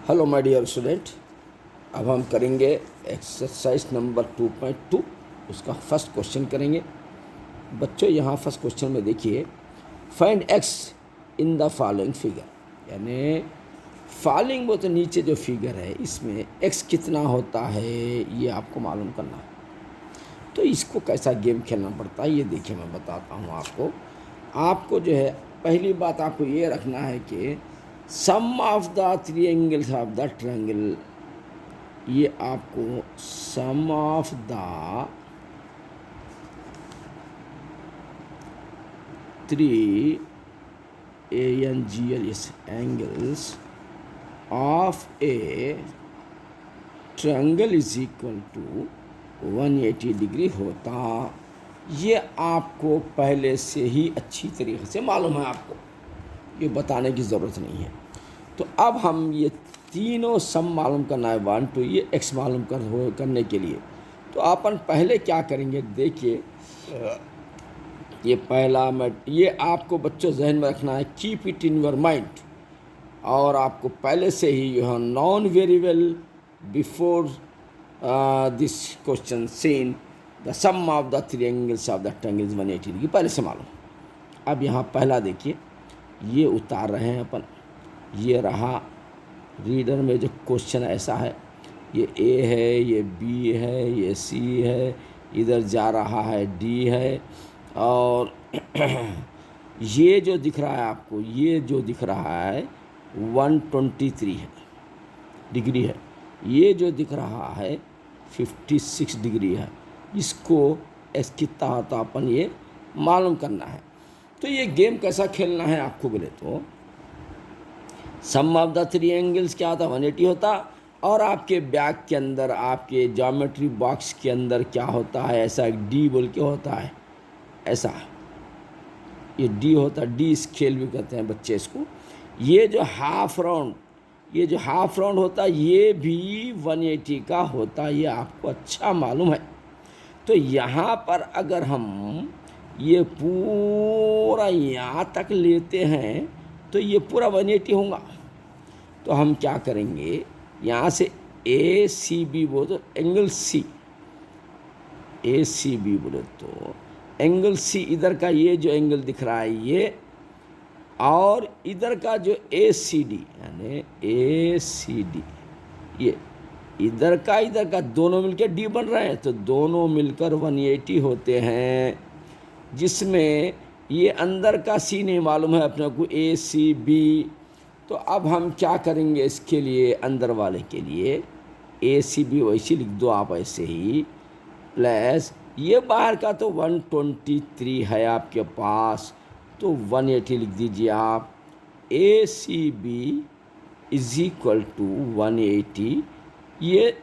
Hello my dear student, अब हम करेंगे एक्सरसाइज नंबर 2.2। उसका फर्स्ट क्वेश्चन करेंगे। बच्चों यहाँ फर्स्ट क्वेश्चन में देखिए, find x in the following figure. यानी फॉलोइंग वो तो नीचे जो फिगर है इसमें एक्स कितना होता है ये आपको मालूम करना है। तो इसको कैसा गेम खेलना पड़ता है ये देखिए, मैं बताता हूँ आपको। आपको जो है पहली बात आपको ये रखना है कि sum of the three angles of the triangle, ये आपको sum of the three angles of a triangle is equal to 180 degree होता। ये आपको पहले से ही अच्छी तरीके से मालूम है, आपको ये बताने की ज़रूरत नहीं है। तो अब हम ये तीनों सम मालूम करना है, 1 2, ये एक्स मालूम करने के लिए। तो अपन पहले क्या करेंगे देखिए, ये पहला ये आपको बच्चों जहन में रखना है, keep it in your mind. और आपको पहले से ही you have known very well before this question seen the sum of the three angles of the triangle 180 degree पहले से मालूम। अब यहाँ पहला देखिए, ये उतार रहे हैं अपन। ये रहा रीडर में जो क्वेश्चन ऐसा है, ये ए है, ये बी है, ये सी है, इधर जा रहा है डी है, और ये जो दिख रहा है आपको, ये जो दिख रहा है 123 है डिग्री है। ये जो दिख रहा है 56 डिग्री है। इसको एक्स कितना होता अपन ये मालूम करना है। तो ये गेम कैसा खेलना है आपको बोले तो, सम ऑफ द थ्री एंगल्स क्या होता, 180 होता। और आपके बैग के अंदर, आपके ज्योमेट्री बॉक्स के अंदर क्या होता है, ऐसा एक डी बोल के होता है, ऐसा ये डी होता है। डी स्केल भी कहते हैं बच्चे इसको। ये जो हाफ राउंड, ये जो हाफ राउंड होता है ये भी 180 का होता है, ये आपको अच्छा मालूम है। तो यहाँ पर अगर हम ये पूरा यहाँ तक लेते हैं तो ये पूरा 180 होगा। तो हम क्या करेंगे, यहाँ से ए सी बी बोले तो एंगल सी, ए सी बी बोले तो एंगल सी, इधर का ये जो एंगल दिख रहा है ये, और इधर का जो ए सी डी यानी ए सी डी, ये इधर का दोनों मिलकर डी बन रहे हैं। तो दोनों मिलकर 180 होते हैं, जिसमें ये अंदर का सी नहीं मालूम है अपने को, ए सी बी। तो अब हम क्या करेंगे इसके लिए, अंदर वाले के लिए ए सी बी वैसे लिख दो आप ऐसे ही, प्लस ये बाहर का तो 123 है आपके पास, तो 180 लिख दीजिए आप। A C B is equal to 180। ये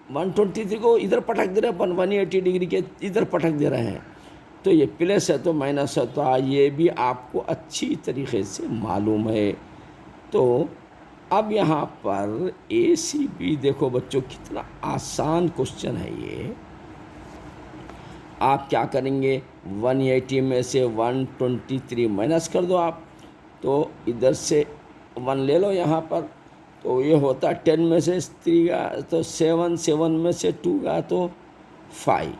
123 को इधर पटक दे रहे हैं अपन, 180 डिग्री के इधर पटक दे रहे हैं। तो ये प्लस है तो माइनस है, तो ये भी आपको अच्छी तरीके से मालूम है। तो अब यहाँ पर ए सी बी देखो बच्चों, कितना आसान क्वेश्चन है ये। आप क्या करेंगे, 180 में से 123 माइनस कर दो आप, तो इधर से 1 ले लो यहाँ पर। तो ये होता 10 में से 3 का तो 7, 7 में से 2 का तो 5,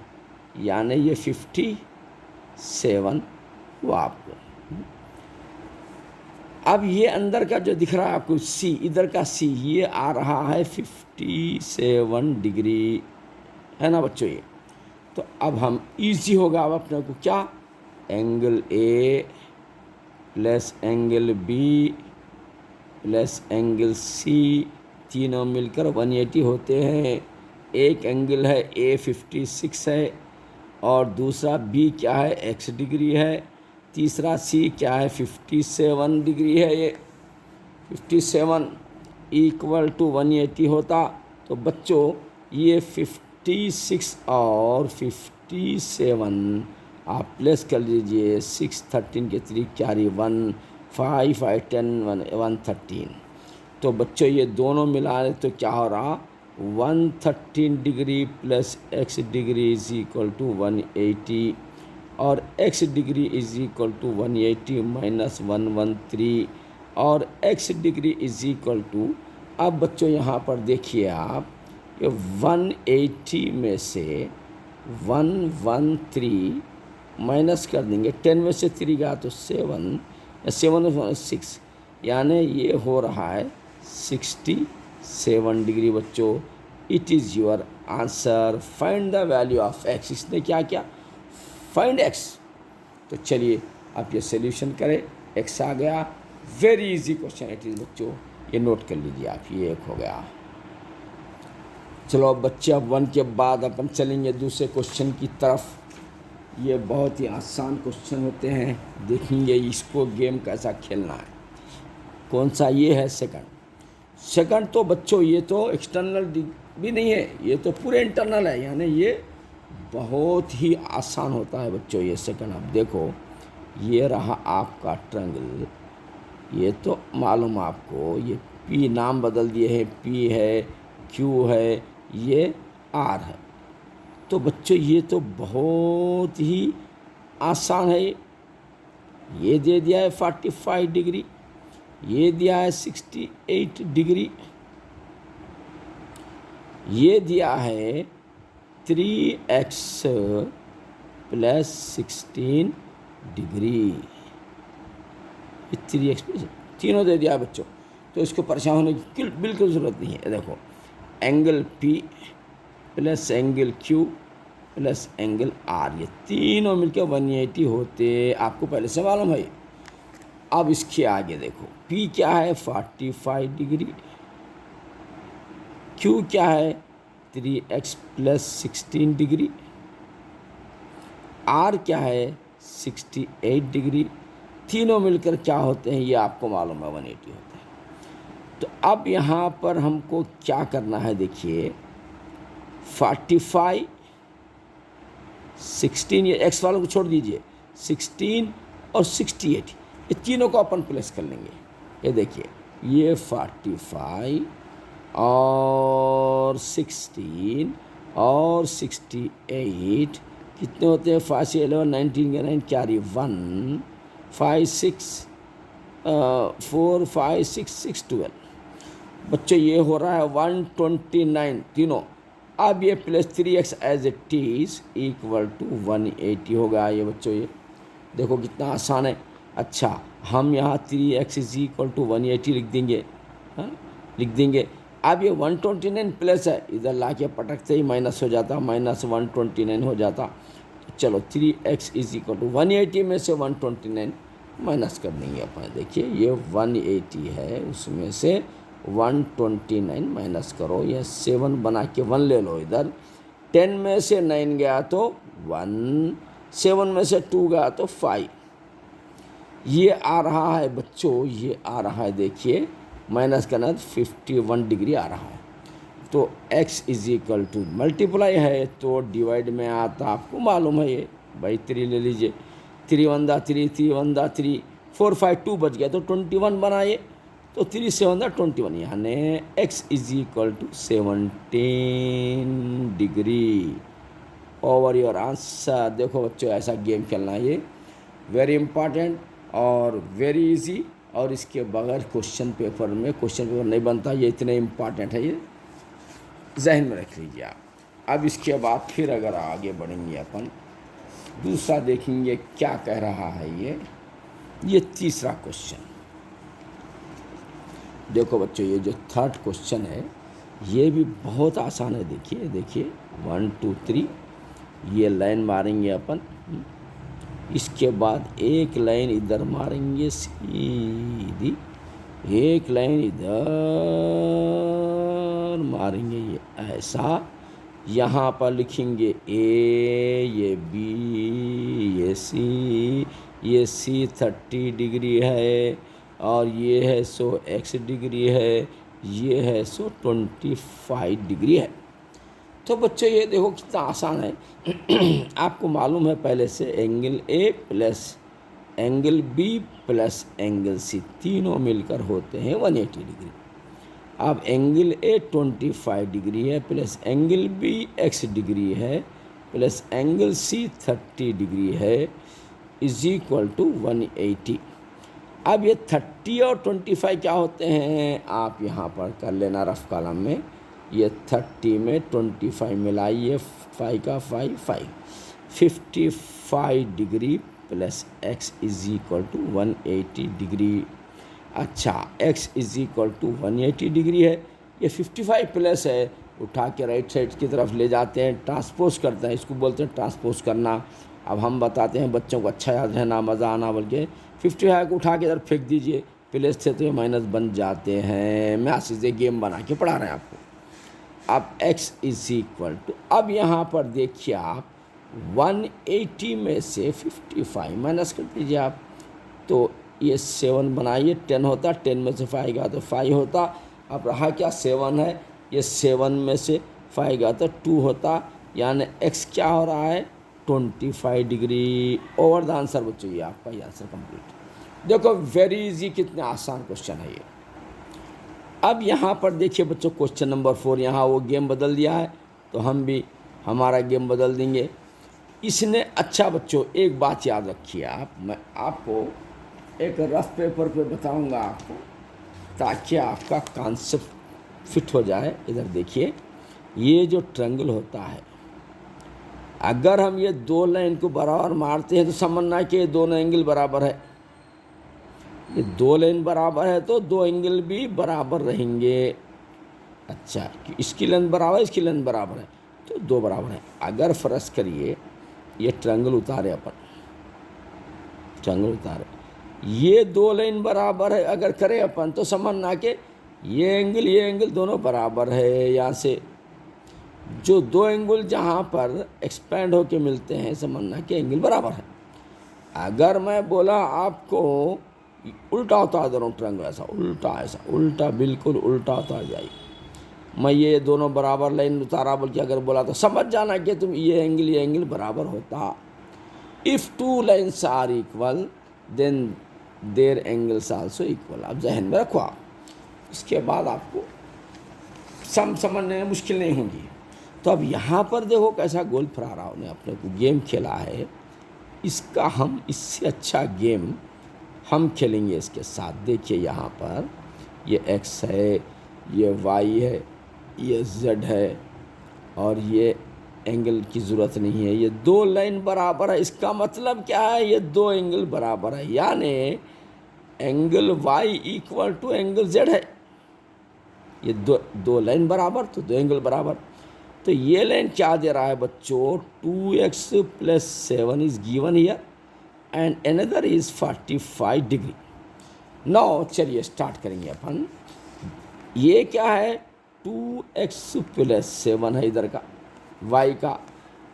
यानी ये 57 हुआ आपको। अब ये अंदर का जो दिख रहा है आपको सी, इधर का सी, ये आ रहा है 57 डिग्री, है ना बच्चों ये। तो अब हम इजी होगा अब अपने को क्या, angle A plus angle B plus angle C, तीनों मिलकर 180 होते हैं। एक एंगल है ए 56 है, और दूसरा बी क्या है, x डिग्री है, तीसरा सी क्या है 57 डिग्री है। ये 57 इक्वल टू 180 होता। तो बच्चों ये 56 और 57 आप प्लस कर लीजिए, 6 13 के 3 कैरी 1, 5 5 10 113। तो बच्चों ये दोनों मिला रहे तो क्या हो रहा, 113 degree plus x degree is equal to 180, और x degree is equal to 180 minus 113, और x degree is equal to अब बच्चों यहाँ पर देखिए आप, ये 180 में से 113 माइनस कर देंगे, 10 में से 3 गया तो 7, 7 6, यानी ये हो रहा है 67 डिग्री बच्चों। It is your answer. Find the value of x. इसने क्या किया, फाइंड एक्स। तो चलिए आप ये सोल्यूशन करें। एक्स आ गया, very easy question it is बच्चों, ये नोट कर लीजिए आप, ये एक हो गया। चलो अब बच्चे, अब 1 के बाद अपन चलेंगे दूसरे क्वेश्चन की तरफ। ये बहुत ही आसान क्वेश्चन होते हैं, देखेंगे इसको गेम कैसा खेलना है। कौन सा ये है, सेकंड तो बच्चों ये तो एक्सटर्नल भी नहीं है, ये तो पूरे इंटरनल है, यानी ये बहुत ही आसान होता है बच्चों ये सेकंड। अब देखो ये रहा आपका ट्रायंगल, ये तो मालूम आपको, ये पी नाम बदल दिए हैं, पी है, क्यू है, ये आर है। तो बच्चों ये तो बहुत ही आसान है। ये दे दिया है 45 डिग्री, ये दिया है 68 डिग्री, ये दिया है 3x प्लस 16 डिग्री, ये 3x तीनों दे दिया बच्चों। तो इसको परेशान होने की बिल्कुल ज़रूरत नहीं है। देखो angle P plus angle Q plus angle R, ये तीनों मिलकर 180 होते, आपको पहले से मालूम है। अब इसके आगे देखो P क्या है 45 डिग्री, Q क्या है 3x प्लस 16 डिग्री, R क्या है 68 डिग्री, तीनों मिलकर क्या होते हैं ये आपको मालूम है 180 होते हैं। तो अब यहाँ पर हमको क्या करना है, देखिए 45 16, ये x वालों को छोड़ दीजिए, 16 और 68 ये तीनों को अपन प्लस कर लेंगे। ये देखिए ये 45 और 16 और 68 कितने होते हैं, 5 से 11 19 के 9 क्या रही 1 5 6 4 5 6 6 12 बच्चों, ये हो रहा है 129 तीनों। अब ये plus 3x as it is equal to 180 होगा। ये बच्चों ये देखो कितना आसान है। अच्छा हम यहाँ 3x इज इक्वल टू 180 लिख देंगे, हाँ लिख देंगे। अब ये 129 प्लस है, इधर ला के पटकते ही माइनस हो जाता, माइनस 129 हो जाता। तो चलो 3x इज इक्वल टू 180 में से 129 माइनस कर देंगे अपन। देखिए ये 180 है, उसमें से 129 माइनस करो, ये 7 बना के 1 ले लो इधर, 10 में से 9 गया तो 1, 7 में से 2 गया तो 5, ये आ रहा है बच्चों, ये आ रहा है देखिए माइनस करना तो 51 डिग्री आ रहा है। तो x is equal to multiply है तो डिवाइड में आता, आपको मालूम है ये भाई 3 ले लीजिए, 3 1 3 3 1 3 4 5 2 बच गया तो 21 बनाइए, तो 3 7 21, यानी x is equal to 17 degree over your answer. देखो बच्चों ऐसा गेम खेलना है, ये वेरी इंपॉर्टेंट और वेरी इजी, और इसके बगैर क्वेश्चन पेपर नहीं बनता, ये इतने इम्पॉर्टेंट है, ये जहन में रख लीजिए आप। अब इसके बाद फिर अगर आगे बढ़ेंगे अपन, दूसरा देखेंगे क्या कह रहा है ये तीसरा क्वेश्चन। देखो बच्चों ये जो थर्ड क्वेश्चन है ये भी बहुत आसान है। देखिए देखिए 1 2 3 ये लाइन मारेंगे अपन, इसके बाद एक लाइन इधर मारेंगे सीधी, एक लाइन इधर मारेंगे, ये ऐसा। यहाँ पर लिखेंगे ए, ये बी, ये सी, ये सी 30 डिग्री है, और ये है 100 x डिग्री है, ये है 125 डिग्री है। तो बच्चों ये देखो कितना आसान है। आपको मालूम है पहले से angle A plus angle B plus angle C तीनों मिलकर होते हैं 180 डिग्री। अब एंगल ए 25 डिग्री है plus angle B x degree है प्लस एंगल सी 30 डिग्री है इज इक्वल टू 180। अब ये 30 और 25 क्या होते हैं, आप यहाँ पर कर लेना रफ कॉलम में। ये 30 में 25 मिलाइए, 5 का 5 5, 55 degree plus x is equal to 180 degree. अच्छा, x is equal to 180 degree है, ये 55 प्लस है, उठा के राइट साइड की तरफ ले जाते हैं, ट्रांसपोज करते हैं, इसको बोलते हैं ट्रांसपोज करना। अब हम बताते हैं बच्चों को अच्छा याद रहना, मज़ा आना, बल्कि 55 को उठा के इधर फेंक दीजिए, प्लस थे तो ये माइनस बन जाते हैं। मैं सीधे गेम बना के पढ़ा रहे हैं आपको। अब x इज इक्वल टू, अब यहाँ पर देखिए आप 180 में से 55 माइनस कर दीजिए आप, तो ये 7 बनाइए, 10 होता, 10 में से 5 गया तो 5 होता। अब रहा क्या, 7 है, ये 7 में से 5 गया तो 2 होता, यानी x क्या हो रहा है 25 डिग्री। ओवर द आंसर बच्चों, ये आपका ये आंसर कंप्लीट। देखो वेरी इजी, कितने आसान क्वेश्चन है ये। अब यहाँ पर देखिए बच्चों क्वेश्चन नंबर 4, यहाँ वो गेम बदल दिया है तो हम भी हमारा गेम बदल देंगे। इसने, अच्छा बच्चों एक बात याद रखिए आप, मैं आपको एक रफ पेपर पे बताऊंगा आपको, ताकि आपका कॉन्सेप्ट फिट हो जाए। इधर देखिए, ये जो ट्रायंगल होता है, अगर हम ये दो लाइन को बराबर मारते हैं तो समझना कि ये दोनों एंगल बराबर है। ये दो लाइन बराबर है तो दो एंगल भी बराबर रहेंगे। अच्छा, इसकी लेंथ बराबर है, इसकी लेंथ बराबर है, तो दो बराबर है। अगर फर्ज करिए ये ट्रायंगल उतारे, अपन ट्रायंगल उतारे, ये दो लाइन बराबर है अगर करें अपन, तो समझना कि ये एंगल दोनों बराबर है। यहाँ से जो दो एंगल जहाँ पर एक्सपेंड होके मिलते हैं, समझना कि एंगल बराबर है। अगर मैं बोला आपको उल्टा उतार दे रहा हूँ ट्रायंगल, ऐसा उल्टा, ऐसा उल्टा, बिल्कुल उल्टा उतार जाइए, मैं ये दोनों बराबर लाइन उतारा बोल के अगर बोला तो समझ जाना कि तुम ये एंगल बराबर होता। If two lines are equal then their angles also equal. आप जहन में रखो आप, इसके बाद आपको समझने में मुश्किल नहीं होगी। तो अब यहाँ पर देखो कैसा गोल फरारा ने अपने को गेम खेला है, इसका हम इससे अच्छा गेम हम खेलेंगे इसके साथ। देखिए यहाँ पर ये x है, ये y है, ये z है, और ये एंगल की ज़रूरत नहीं है, ये दो लाइन बराबर है। इसका मतलब क्या है, ये दो एंगल बराबर है, यानी angle y equal to angle z है। ये दो लाइन बराबर तो दो एंगल बराबर। तो ये लाइन क्या दे रहा है बच्चों, 2x + 7 is given here and another is 45 degree. Now चलिए स्टार्ट करेंगे अपन। ये क्या है, 2x + 7 है इधर का, y का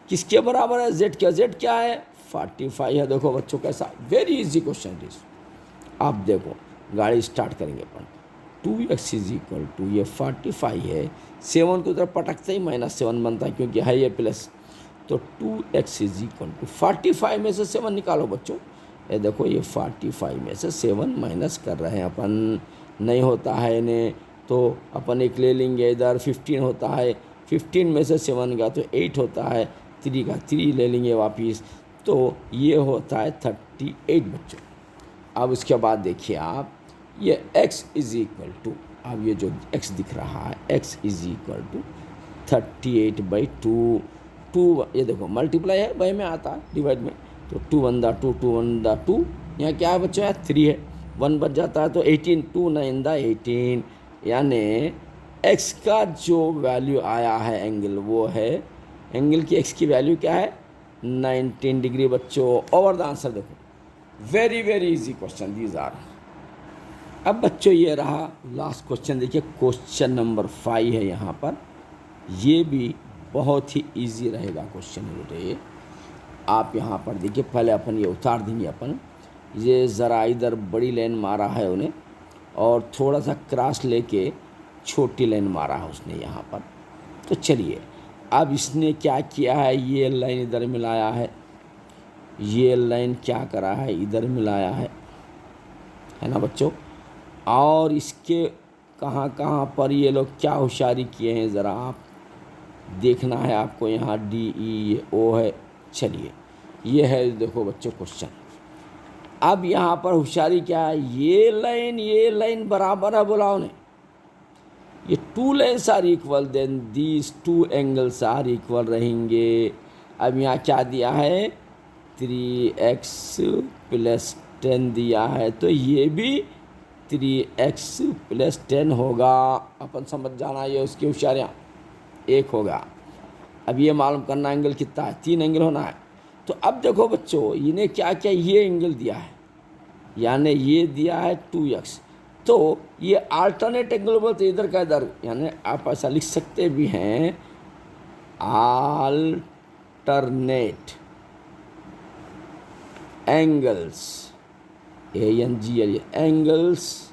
किसके बराबर है, z क्या, z क्या है 45 है। देखो बच्चों कैसा वेरी इजी क्वेश्चन इज। आप देखो गाड़ी स्टार्ट करेंगे अपन, 2x इज इक्वल टू, ये 45 है, 7 को उधर पटकते ही -7 बनता है क्योंकि है ये प्लस, तो 2x इज इक्वल टू 45 में से 7 निकालो बच्चों। ये देखो ये 45 में से 7 माइनस कर रहे हैं अपन, नहीं होता है इन्हें तो अपन एक ले लेंगे, इधर 15 होता है, 15 में से 7 गया तो 8 होता है, 3 का 3 ले लेंगे वापिस, तो ये होता है 38 बच्चों। अब उसके बाद देखिए आप, ये x इज इक्वल टू, अब ये जो x दिख रहा है x इज इक्वल टू 38/2, 2 ये देखो मल्टीप्लाई है, बाई में आता है डिवाइड में, तो 2 1 दा 2, 2 1 दा 2, यहाँ क्या है बच्चों यार 3 है, 1 बच जाता है तो 18, 2 9 दा 18, यानी x का जो वैल्यू आया है एंगल, वो है एंगल की x की वैल्यू क्या है 19 डिग्री बच्चों। ओवर द आंसर देखो, very very easy question these are. अब बच्चों ये रहा लास्ट क्वेश्चन, देखिए क्वेश्चन नंबर 5 है यहाँ पर, ये भी बहुत ही इजी रहेगा क्वेश्चन है बेटे ये। आप यहाँ पर देखिए, पहले अपन ये उतार देंगे अपन, ये ज़रा इधर बड़ी लाइन मारा है उन्हें और थोड़ा सा क्रॉस लेके छोटी लाइन मारा है उसने यहाँ पर। तो चलिए अब इसने क्या किया है, ये लाइन इधर मिलाया है, ये लाइन क्या करा है इधर मिलाया है ना बच्चों, और इसके कहाँ कहाँ पर ये लोग क्या होशियारी किए हैं ज़रा आप देखना है आपको। यहाँ D E O है। चलिए ये है देखो बच्चों क्वेश्चन, अब यहाँ पर होशियारी क्या है, ये लाइन बराबर है बोला उन्हें, ये two lines are equal, then these two angles are equal रहेंगे। अब यहाँ क्या दिया है, 3x + 10 दिया है, तो ये भी 3x + 10 होगा। अपन समझ जाना, ये उसकी होशियारियाँ, एक होगा। अब ये मालूम करना एंगल कितना है, 3 एंगल होना है। तो अब देखो बच्चों, इन्हें क्या क्या ये एंगल दिया है, यानी ये दिया है 2x, तो ये अल्टरनेट एंगल बोलते इधर का इधर, यानी आप ऐसा लिख सकते भी हैं, alternate angles, ANGL angles,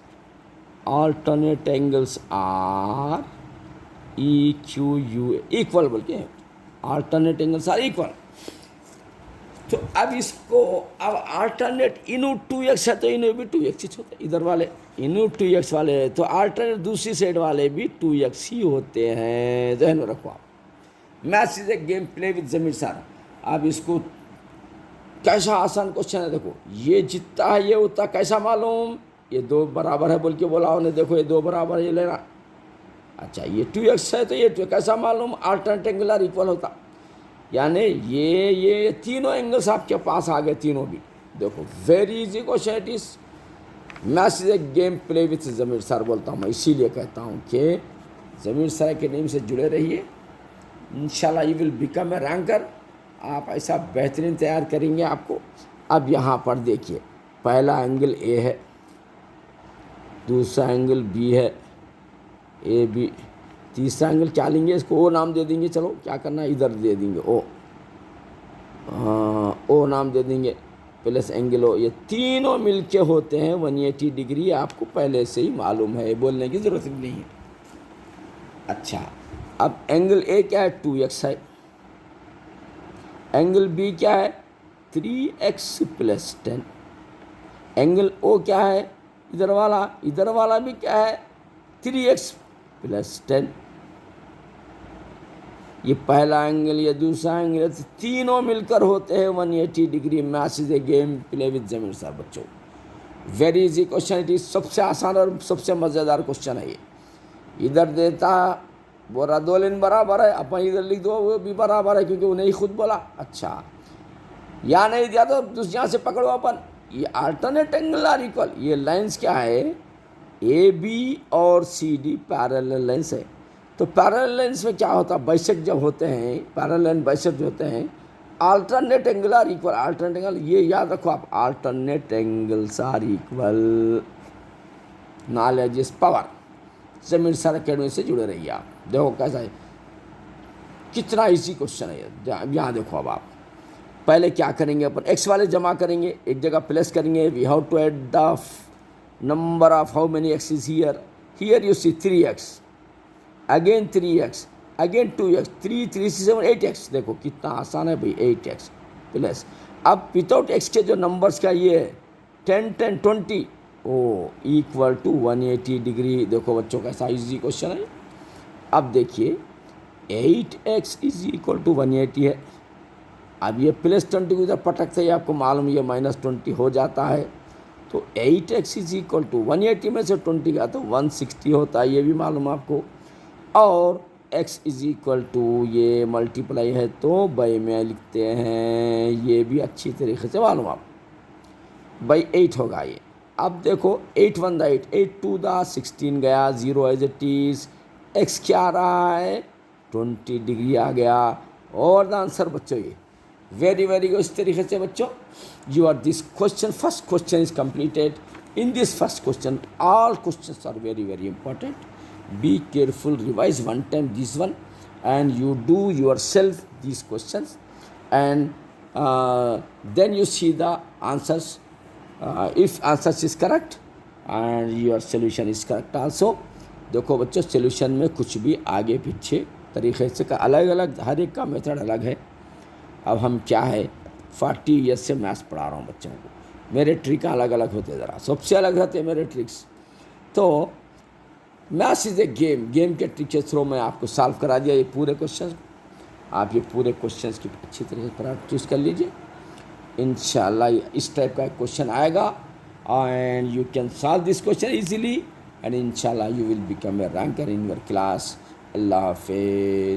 alternate angles are EQU equal बोल के, अल्टरनेट एंगल्स आर इक्वल। तो अब इसको, अब अल्टरनेट इनू 2x है तो इनू भी 2x ही होते, इधर वाले इनू 2x वाले, तो अल्टरनेट दूसरी साइड वाले भी 2x ही होते हैं, ध्यान में रखो आप। Maths is a game play with Zameer sir. अब इसको कैसा आसान क्वेश्चन है, देखो ये जितना है ये उतना कैसा मालूम, ये 2 बराबर है बोल के बोला उन्हें, देखो ये 2 बराबर है, ये लेना। अच्छा ये 2x है तो ये 2 कैसा मालूम, अल्टरनेट एंगल आर इक्वल होता, यानी ये तीनों एंगल्स आपके पास आ गए, तीनों भी। देखो very easy question it is. Maths is a game play with Zameer sir बोलता हूँ मैं, इसीलिए कहता हूँ कि जमीर सर के नेम से जुड़े रहिए, इंशाल्लाह you will become a ranker. आप ऐसा बेहतरीन तैयार करेंगे आपको। अब यहाँ पर देखिए, पहला एंगल A है, दूसरा एंगल B है, AB, तीसरा एंगल क्या लेंगे, इसको O नाम दे देंगे। चलो क्या करना है, इधर दे देंगे O नाम दे देंगे, प्लस एंगल O, ये तीनों मिलके होते हैं 180 डिग्री। आपको पहले से ही मालूम है, बोलने की ज़रूरत नहीं है। अच्छा अब एंगल A क्या है, 2x है, एंगल B क्या है, 3x + 10, एंगल O क्या है, इधर वाला भी क्या है, 3x + 10। ये पहला एंगल, ये दूसरा एंगल, तो तीनों मिलकर होते हैं 180 degree. Maths is a game play with Zameer sir बच्चों, very easy question it is, सबसे आसान और सबसे मज़ेदार क्वेश्चन है ये। इधर देता बोरा 2 लाइन बराबर है, अपन इधर लिख दो वो भी बराबर है, क्योंकि उन्हें ही खुद बोला। अच्छा यहाँ नहीं दिया तो दूसरे यहाँ से पकड़ो अपन, ये अल्टरनेट एंगल आर इक्वल, ये लाइन्स क्या है, AB और CD पैरेलल लाइन्स है। तो पैरेलल लाइन्स में क्या होता है, बाइसेक्ट जब होते हैं, पैरेलल लाइन बाइसेक्ट होते हैं, alternate angle are equal, alternate angle, ये याद रखो आप, alternate angles are equal. Knowledge is power. Zameer sir academy से जुड़े रहिए आप। देखो कैसा है, कितना इजी क्वेश्चन है ये। यहाँ देखो, अब आप पहले क्या करेंगे, अपन x वाले जमा करेंगे, एक जगह प्लस करेंगे। We have to add the number of how many x is here. Here you see 3x, again 3x, again 2x, 3 3 7 8x। देखो कितना आसान है भाई, 8x प्लस, अब विदाउट x के जो नंबर्स का ये 10 10 20 इक्वल टू 180 डिग्री। देखो बच्चों कैसा इजी क्वेश्चन है। अब देखिए 8x इज इक्वल टू 180 है। अब ये +20 को इधर पटकते ही आपको मालूम ये -20 हो जाता है, तो 8x इज इक्वल टू 180 में से 20 का तो 160 होता है, ये भी मालूम आपको। और x इज इक्वल टू ये मल्टीप्लाई है तो बाई में लिखते हैं, ये भी अच्छी तरीके से मालूम आप, बाई 8 होगा ये। अब देखो 8 1 8, 8 2 16 गया, 0 एज इट इज, x क्या आ रहा है 20 डिग्री आ गया। और द आंसर बच्चों ये वेरी वेरी गुड। इस तरीके से बच्चों you are this question, first question is completed. In this first question all questions are very very important. Be careful, revise 1 time this one and you do yourself these questions and then you see the answers. If answers is correct and your solution is correct also। देखो बच्चों solution में कुछ भी आगे पीछे तरीके से का अलग अलग, हर एक का मेथड अलग है। अब हम क्या है 40 ईयर्स से मैथ्स पढ़ा रहा हूँ बच्चों को, मेरे ट्रिक अलग अलग होते, ज़रा सबसे अलग रहते हैं मेरे ट्रिक्स। तो maths is a game, game के ट्रिक के थ्रू मैं आपको सॉल्व करा दिया ये पूरे क्वेश्चन। आप ये पूरे क्वेश्चंस की अच्छी तरह से प्रैक्टिस कर लीजिए। इंशाल्लाह इस टाइप का क्वेश्चन आएगा and you can solve this question easily and inshallah you will become a ranker in your class. Allah Hafiz.